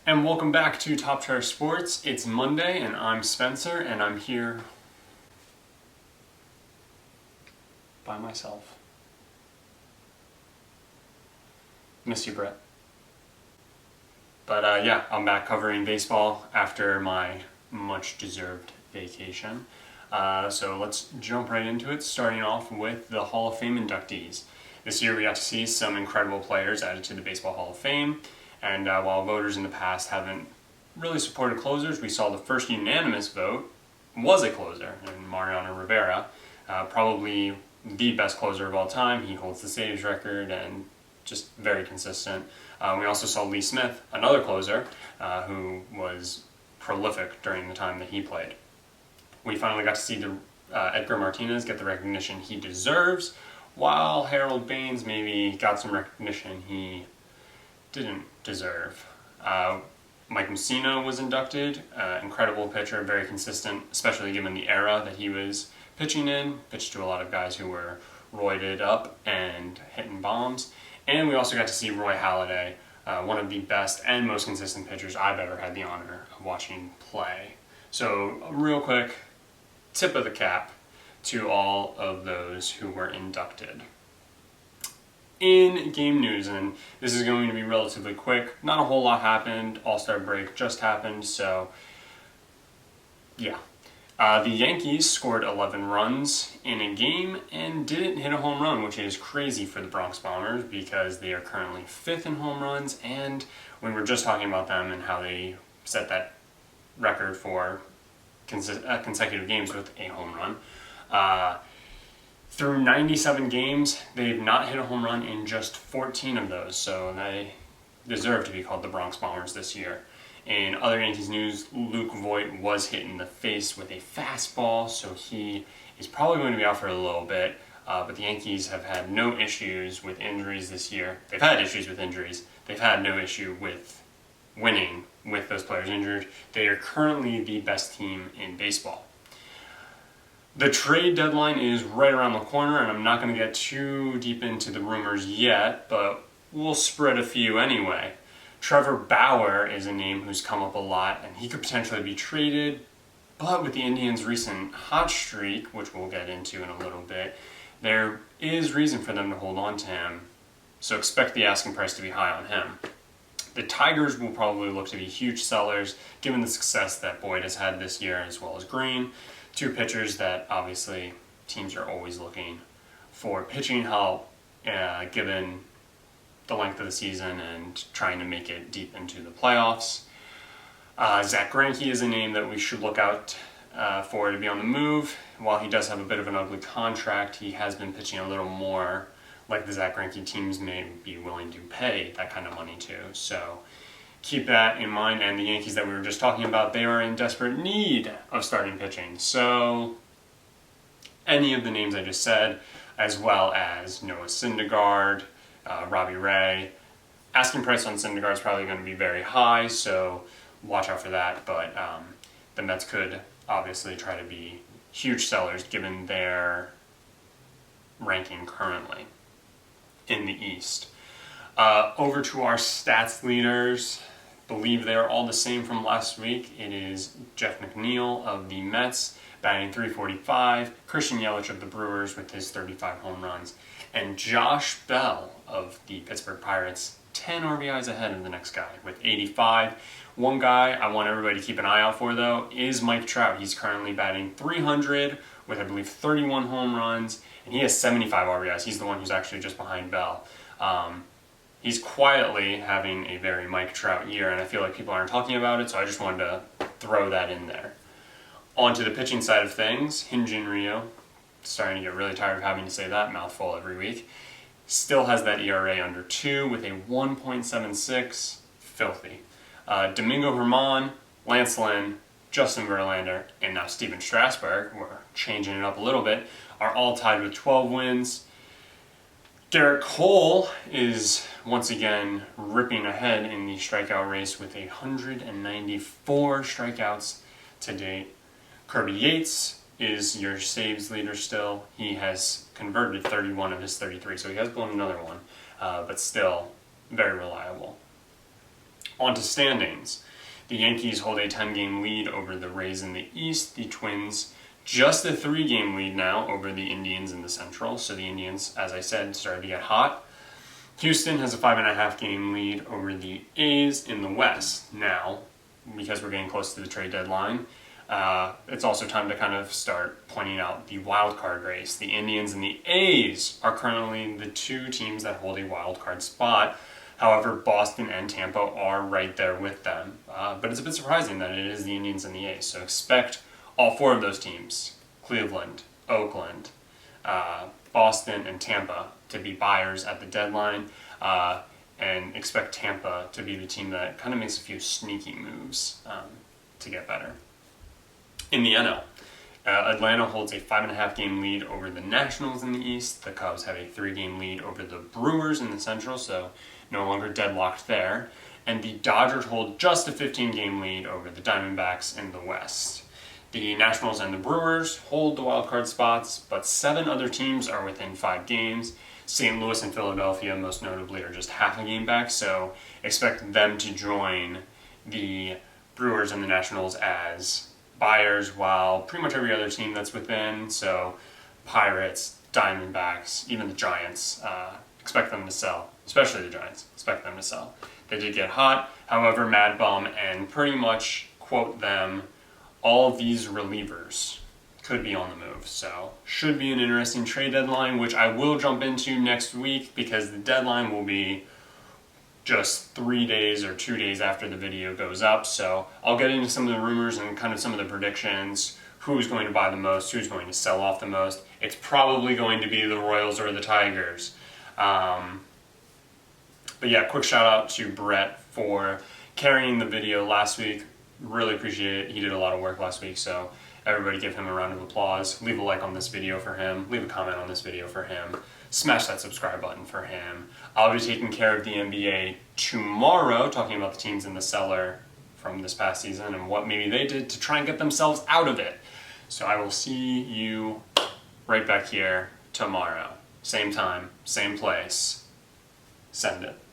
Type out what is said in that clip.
And welcome back to Top Chair Sports. It's Monday and I'm Spencer and I'm here by myself. Miss you, Brett. But yeah, I'm back covering baseball after my much deserved vacation. So let's jump right into it, starting off with the Hall of Fame inductees. This year we got to see some incredible players added to the Baseball Hall of Fame, and while voters in the past haven't really supported closers, we saw the first unanimous vote was a closer, in Mariano Rivera, probably the best closer of all time. He holds the saves record and just very consistent. We also saw Lee Smith, another closer, who was prolific during the time that he played. We finally got to see Edgar Martinez get the recognition he deserves, while Harold Baines maybe got some recognition he didn't deserve. Mike Mussina was inducted, incredible pitcher, very consistent, especially given the era that he was pitching in, pitched to a lot of guys who were roided up and hitting bombs. And we also got to see Roy Halladay, one of the best and most consistent pitchers I've ever had the honor of watching play. So real quick, tip of the cap to all of those who were inducted. In game news, and this is going to be relatively quick, not a whole lot happened. All-Star break just happened, so yeah. The Yankees scored 11 runs in a game and didn't hit a home run, which is crazy for the Bronx Bombers because they are currently 5th in home runs, and we were just talking about them and how they set that record for consecutive games with a home run. Through 97 games, they've not hit a home run in just 14 of those, so they deserve to be called the Bronx Bombers this year. In other Yankees news, Luke Voit was hit in the face with a fastball, so he is probably going to be out for a little bit, but the Yankees have had no issues with injuries this year. They've had issues with injuries. They've had no issue with winning with those players injured. They are currently the best team in baseball. The trade deadline is right around the corner, and I'm not going to get too deep into the rumors yet, but we'll spread a few anyway. Trevor Bauer is a name who's come up a lot, and he could potentially be traded, but with the Indians' recent hot streak, which we'll get into in a little bit, there is reason for them to hold on to him, so expect the asking price to be high on him. The Tigers will probably look to be huge sellers, given the success that Boyd has had this year, as well as Green. Two pitchers that obviously teams are always looking for pitching help, given the length of the season and trying to make it deep into the playoffs. Zach Greinke is a name that we should look out for to be on the move. While he does have a bit of an ugly contract, he has been pitching a little more like the Zach Greinke teams may be willing to pay that kind of money to. So keep that in mind. And the Yankees that we were just talking about, they are in desperate need of starting pitching. So any of the names I just said, as well as Noah Syndergaard, Robbie Ray. Asking price on Syndergaard is probably going to be very high, so watch out for that. But the Mets could obviously try to be huge sellers given their ranking currently in the East. Over to our stats leaders. Believe they're all the same from last week. It is Jeff McNeil of the Mets batting .345, Christian Yelich of the Brewers with his 35 home runs, and Josh Bell of the Pittsburgh Pirates 10 RBIs ahead of the next guy with 85. One guy I want everybody to keep an eye out for, though, is Mike Trout. He's currently batting .300 with, I believe, 31 home runs, and he has 75 RBIs. He's the one who's actually just behind Bell. He's quietly having a very Mike Trout year, and I feel like people aren't talking about it, so I just wanted to throw that in there. On to the pitching side of things, Hyun-Jin Ryu, starting to get really tired of having to say that mouthful every week, still has that ERA under 2 with a 1.76, filthy. Domingo Germán, Lance Lynn, Justin Verlander, and now Steven Strasburg, we're changing it up a little bit, are all tied with 12 wins. Garrett Cole is once again ripping ahead in the strikeout race with 194 strikeouts to date. Kirby Yates is your saves leader still. He has converted 31 of his 33, so he has blown another one, but still very reliable. On to standings. The Yankees hold a 10-game lead over the Rays in the East. The Twins just a 3-game lead now over the Indians in the Central. So the Indians, as I said, started to get hot. Houston has a 5.5-game lead over the A's in the West. Now, because we're getting close to the trade deadline, it's also time to kind of start pointing out the wild card race. The Indians and the A's are currently the 2 teams that hold a wild card spot. However, Boston and Tampa are right there with them. But it's a bit surprising that it is the Indians and the A's. So expect all 4 of those teams, Cleveland, Oakland, Boston, and Tampa, to be buyers at the deadline. And expect Tampa to be the team that kind of makes a few sneaky moves to get better. In the NL, Atlanta holds a 5.5-game lead over the Nationals in the East. The Cubs have a 3-game lead over the Brewers in the Central, so no longer deadlocked there. And the Dodgers hold just a 15-game lead over the Diamondbacks in the West. The Nationals and the Brewers hold the wild card spots, but 7 other teams are within 5 games. St. Louis and Philadelphia, most notably, are just half a game back, so expect them to join the Brewers and the Nationals as buyers, while pretty much every other team that's within, so Pirates, Diamondbacks, even the Giants, expect them to sell. Especially the Giants, expect them to sell. They did get hot, however, Mad Bum and pretty much, quote them, all these relievers could be on the move. So should be an interesting trade deadline, which I will jump into next week because the deadline will be just 3 days or 2 days after the video goes up. So I'll get into some of the rumors and kind of some of the predictions, who's going to buy the most, who's going to sell off the most. It's probably going to be the Royals or the Tigers. But yeah, quick shout out to Brett for carrying the video last week. Really appreciate it. He did a lot of work last week, so everybody give him a round of applause. Leave a like on this video for him. Leave a comment on this video for him. Smash that subscribe button for him. I'll be taking care of the NBA tomorrow, talking about the teams in the cellar from this past season and what maybe they did to try and get themselves out of it. So I will see you right back here tomorrow. Same time, same place. Send it.